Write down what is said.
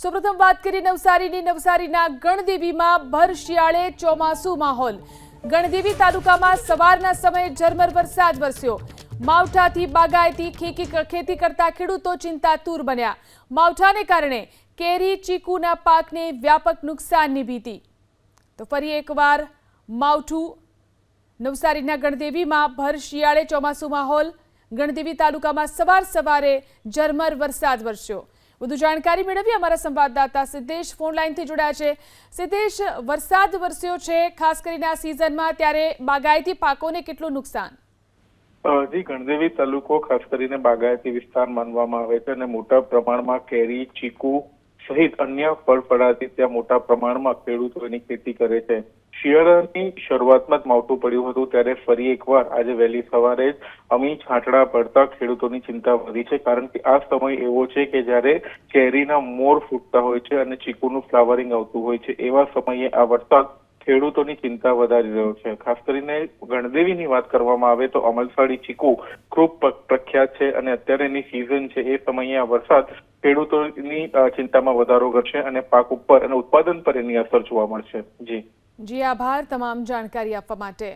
સૌપ્રથમ વાત કરીએ નવસારીના ગણદેવીમાં ભર શિયાળે ચોમાસુ માહોલ। ગણદેવી તાલુકામાં સવારના સમયે ઝરમર વરસાદ વરસ્યો। માવઠાથી બાગાયતી ખેતી કરતા ખેડૂતો ચિંતાતુર બન્યા। માવઠાને કારણે કેરી ચીકુના પાકને વ્યાપક નુકસાનની ભીતિ। તો ફરી એકવાર માવઠું। નવસારીના ગણદેવીમાં ભર શિયાળે ચોમાસુ માહોલ। ગણદેવી તાલુકામાં સવારે ઝરમર વરસાદ વરસ્યો। વધુ જાણકારી મેળવી અમારા સંવાદદાતા સિદ્ધેશ ફોન લાઈનથી જોડાયા છે। સિદ્ધેશ, વરસાદ વરસ્યો છે, ખાસ કરીને આ સિઝનમાં, ત્યારે બાગાયતી પાકોને કેટલું નુકસાન? જી, ગણદેવી તાલુકો ખાસ કરીને બાગાયતી વિસ્તાર માનવામાં આવે છે અને મોટા પ્રમાણમાં કેરી, ચીકુ સહિત અન્ય ફળફળાદી ત્યાં મોટા પ્રમાણમાં ખેડૂતો એની ખેતી કરે છે। શિયાળાની શરૂઆતમાં જ માવઠું પડ્યું હતું, ત્યારે ફરી એકવાર આજે વહેલી સવારે જ અમી છાંટડા પડતા ખેડૂતોની ચિંતા વધી છે, કારણ કે આ સમય એવો છે કે જ્યારે કેરીના મોર ફૂટતા હોય છે અને ચીકુનું ફ્લાવરિંગ આવતું હોય છે। એવા સમયે આ વરસાદ ખેડૂતોની ચિંતા વધારી રહ્યો છે। ખાસ કરીને ગણદેવીની વાત કરવામાં આવે તો અમલસાડી ચીકુ ખૂબ પ્રખ્યાત છે અને અત્યારે એની સિઝન છે। એ સમયે આ વરસાદ ખેડૂતોની ચિંતામાં વધારો કરશે અને પાક ઉપર અને ઉત્પાદન પર એની અસર જોવા મળશે। જી, આભાર તમામ જાણકારી આપવા માટે।